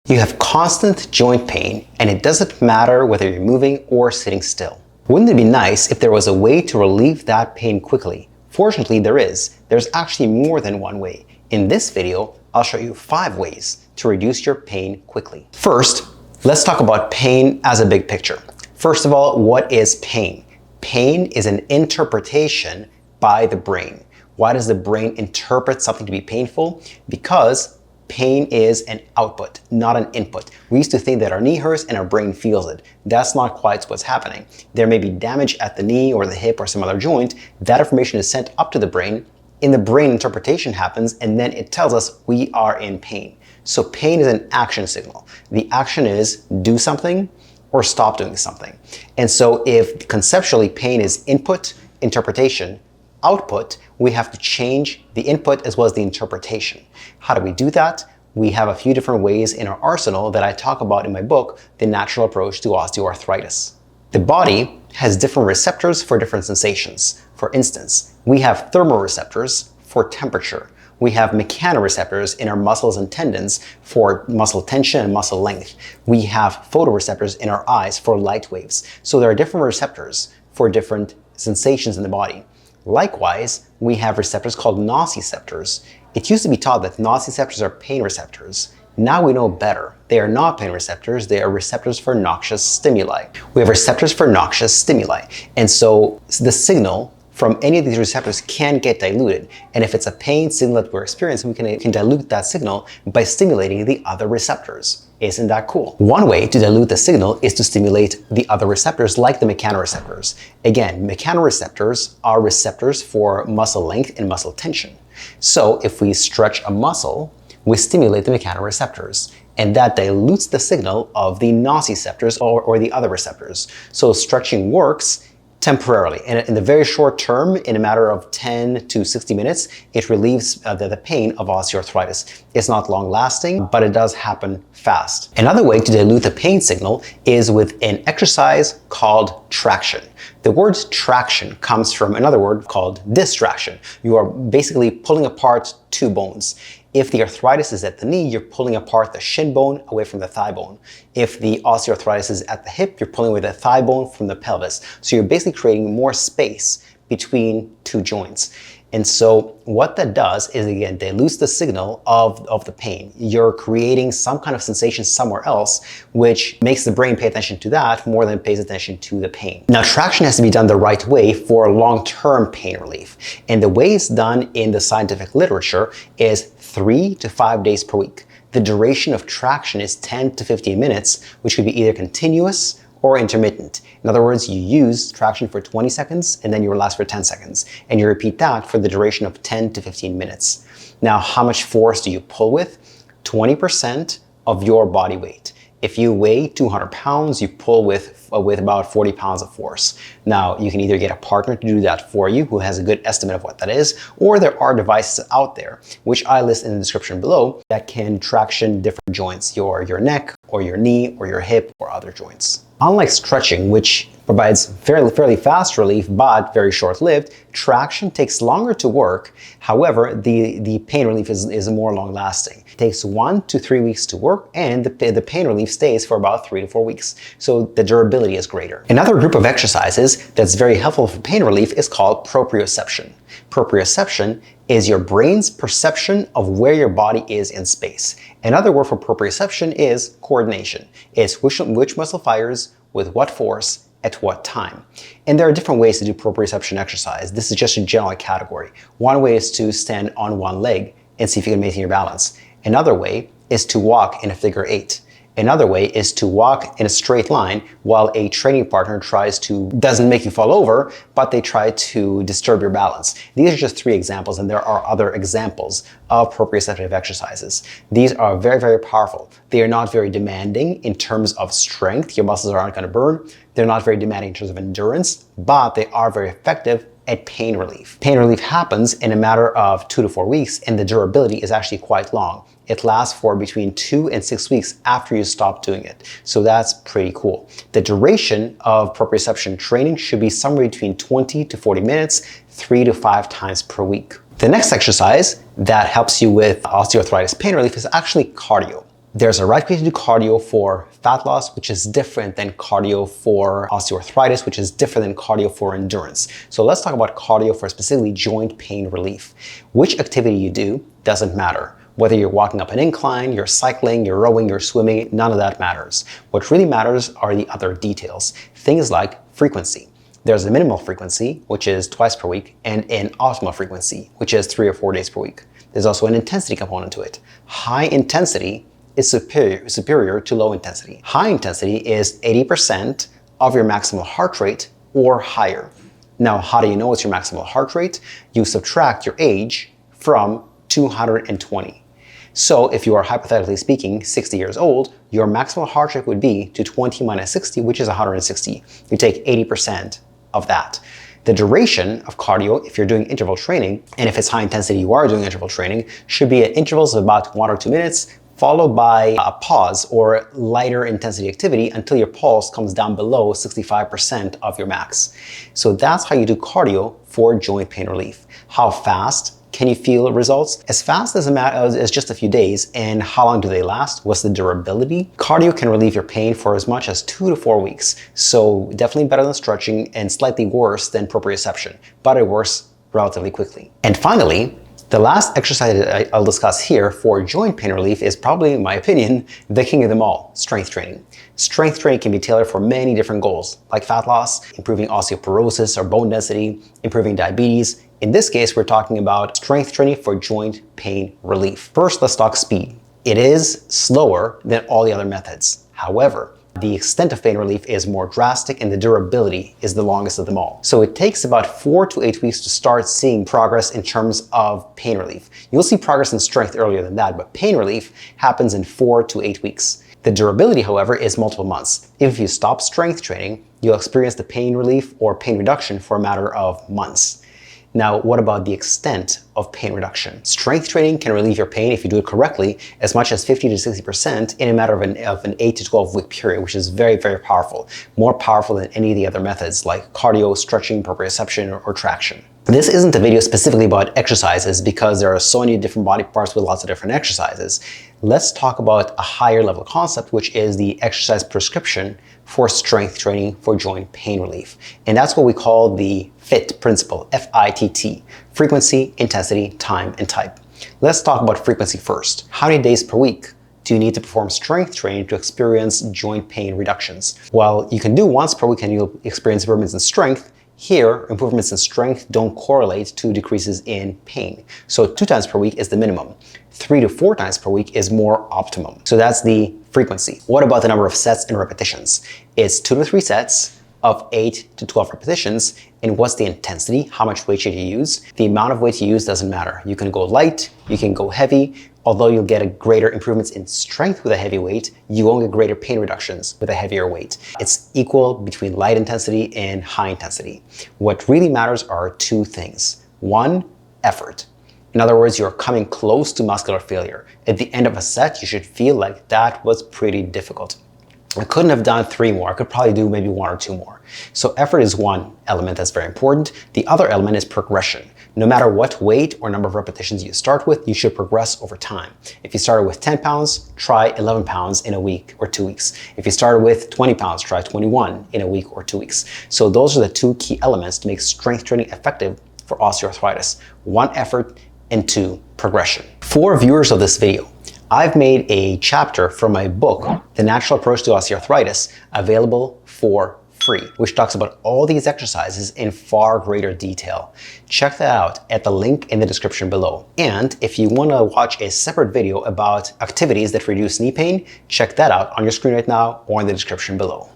You have constant joint pain, and it doesn't matter whether you're moving or sitting still. Wouldn't it be nice if there was a way to relieve that pain quickly? Fortunately, there is. There's actually more than one way. In this video, I'll show you 5 ways to reduce your pain quickly. First, let's talk about pain as a big picture. First of all, what is pain? Pain is an interpretation by the brain. Why does the brain interpret something to be painful? Because pain is an output, not an input. We used to think that our knee hurts and our brain feels it. That's not quite what's happening. There may be damage at the knee or the hip or some other joint. That information is sent up to the brain. In the brain, interpretation happens, and then it tells us we are in pain. So pain is an action signal. The action is do something or stop doing something. And so if conceptually pain is input, interpretation, output, we have to change the input as well as the interpretation. How do we do that? We have a few different ways in our arsenal that I talk about in my book, The Natural Approach to Osteoarthritis. The body has different receptors for different sensations. For instance, we have thermoreceptors for temperature. We have mechanoreceptors in our muscles and tendons for muscle tension and muscle length. We have photoreceptors in our eyes for light waves. So there are different receptors for different sensations in the body. Likewise, we have receptors called nociceptors. It used to be taught that nociceptors are pain receptors. Now we know better. They are not pain receptors, they are receptors for noxious stimuli. We have receptors for noxious stimuli. And so the signal from any of these receptors can get diluted. And if it's a pain signal that we're experiencing, we can dilute that signal by stimulating the other receptors. Isn't that cool? One way to dilute the signal is to stimulate the other receptors like the mechanoreceptors. Again, mechanoreceptors are receptors for muscle length and muscle tension. So if we stretch a muscle, we stimulate the mechanoreceptors, and that dilutes the signal of the nociceptors or the other receptors. So stretching works temporarily. And in the very short term, in a matter of 10 to 60 minutes, it relieves the pain of osteoarthritis. It's not long lasting, but it does happen fast. Another way to dilute the pain signal is with an exercise called traction. The word traction comes from another word called distraction. You are basically pulling apart 2 bones. If the arthritis is at the knee, you're pulling apart the shin bone away from the thigh bone. If the osteoarthritis is at the hip, you're pulling away the thigh bone from the pelvis. So you're basically creating more space between 2 joints. And so what that does is, again, dilutes the signal of the pain. You're creating some kind of sensation somewhere else, which makes the brain pay attention to that more than it pays attention to the pain. Now, traction has to be done the right way for long-term pain relief. And the way it's done in the scientific literature is 3 to 5 days per week. The duration of traction is 10 to 15 minutes, which could be either continuous or intermittent. In other words, you use traction for 20 seconds and then you relax for 10 seconds. And you repeat that for the duration of 10 to 15 minutes. Now, how much force do you pull with? 20% of your body weight. If you weigh 200 pounds, you pull with about 40 pounds of force. Now, you can either get a partner to do that for you who has a good estimate of what that is, or there are devices out there, which I list in the description below, that can traction different joints, your neck or your knee or your hip or other joints. Unlike stretching, which provides fairly fast relief, but very short-lived, traction takes longer to work. However, the pain relief is more long-lasting. It takes 1 to 3 weeks to work, and the pain relief stays for about 3 to 4 weeks. So the durability is greater. Another group of exercises that's very helpful for pain relief is called proprioception. Proprioception is your brain's perception of where your body is in space. Another word for proprioception is coordination. It's which muscle fires with what force at what time. And there are different ways to do proprioception exercise. This is just a general category. One way is to stand on one leg and see if you can maintain your balance. Another way is to walk in a figure 8. Another way is to walk in a straight line while a training partner doesn't make you fall over, but they try to disturb your balance. These are just 3 examples, and there are other examples of proprioceptive exercises. These are very, very powerful. They are not very demanding in terms of strength. Your muscles aren't going to burn. They're not very demanding in terms of endurance, but they are very effective at pain relief. Pain relief happens in a matter of 2 to 4 weeks, and the durability is actually quite long. It lasts for between 2 and 6 weeks after you stop doing it. So that's pretty cool. The duration of proprioception training should be somewhere between 20 to 40 minutes, 3 to 5 times per week. The next exercise that helps you with osteoarthritis pain relief is actually cardio. There's a right way to do cardio for fat loss, which is different than cardio for osteoarthritis, which is different than cardio for endurance. So let's talk about cardio for specifically joint pain relief. Which activity you do doesn't matter. Whether you're walking up an incline, you're cycling, you're rowing, you're swimming, none of that matters. What really matters are the other details. Things like frequency. There's a minimal frequency, which is twice per week, and an optimal frequency, which is 3 or 4 days per week. There's also an intensity component to it. High intensity is superior to low intensity. High intensity is 80% of your maximal heart rate or higher. Now, how do you know it's your maximal heart rate? You subtract your age from 220. So if you are, hypothetically speaking, 60 years old, your maximal heart rate would be 220 minus 60, which is 160. You take 80% of that. The duration of cardio, if you're doing interval training, and if it's high intensity, you are doing interval training, should be at intervals of about 1 or 2 minutes, followed by a pause or lighter intensity activity until your pulse comes down below 65% of your max. So that's how you do cardio for joint pain relief. How fast can you feel results? As fast as just a few days. And how long do they last? What's the durability? Cardio can relieve your pain for as much as 2 to 4 weeks. So definitely better than stretching and slightly worse than proprioception, but it works relatively quickly. And finally, the last exercise I'll discuss here for joint pain relief is probably, in my opinion, the king of them all, strength training. Strength training can be tailored for many different goals, like fat loss, improving osteoporosis or bone density, improving diabetes. In this case, we're talking about strength training for joint pain relief. First, let's talk speed. It is slower than all the other methods. However, the extent of pain relief is more drastic and the durability is the longest of them all. So it takes about 4 to 8 weeks to start seeing progress in terms of pain relief. You'll see progress in strength earlier than that, but pain relief happens in 4 to 8 weeks. The durability, however, is multiple months. If you stop strength training, you'll experience the pain relief or pain reduction for a matter of months. Now, what about the extent of pain reduction? Strength training can relieve your pain, if you do it correctly, as much as 50 to 60% in a matter of an 8 to 12 week period, which is very, very powerful. More powerful than any of the other methods like cardio, stretching, proprioception, or traction. This isn't a video specifically about exercises because there are so many different body parts with lots of different exercises. Let's talk about a higher level concept, which is the exercise prescription for strength training for joint pain relief. And that's what we call the FIT principle, F-I-T-T, frequency, intensity, time, and type. Let's talk about frequency first. How many days per week do you need to perform strength training to experience joint pain reductions? Well, you can do once per week and you'll experience improvements in strength. Here, improvements in strength don't correlate to decreases in pain. So 2 times per week is the minimum. 3 to 4 times per week is more optimum. So that's the frequency. What about the number of sets and repetitions? It's 2 to 3 sets of 8 to 12 repetitions. And what's the intensity? How much weight should you use? The amount of weight you use doesn't matter. You can go light, you can go heavy. Although you'll get a greater improvements in strength with a heavy weight, you won't get greater pain reductions with a heavier weight. It's equal between light intensity and high intensity. What really matters are 2 things. 1, effort. In other words, you're coming close to muscular failure. At the end of a set, you should feel like that was pretty difficult. I couldn't have done 3 more. I could probably do maybe 1 or 2 more. So effort is one element that's very important. The other element is progression. No matter what weight or number of repetitions you start with, you should progress over time. If you started with 10 pounds, try 11 pounds in a week or 2 weeks. If you started with 20 pounds, try 21 in a week or 2 weeks. So those are the 2 key elements to make strength training effective for osteoarthritis. 1, effort, and 2, progression. For viewers of this video, I've made a chapter from my book, The Natural Approach to Osteoarthritis, available for free, which talks about all these exercises in far greater detail. Check that out at the link in the description below. And if you want to watch a separate video about activities that reduce knee pain, check that out on your screen right now or in the description below.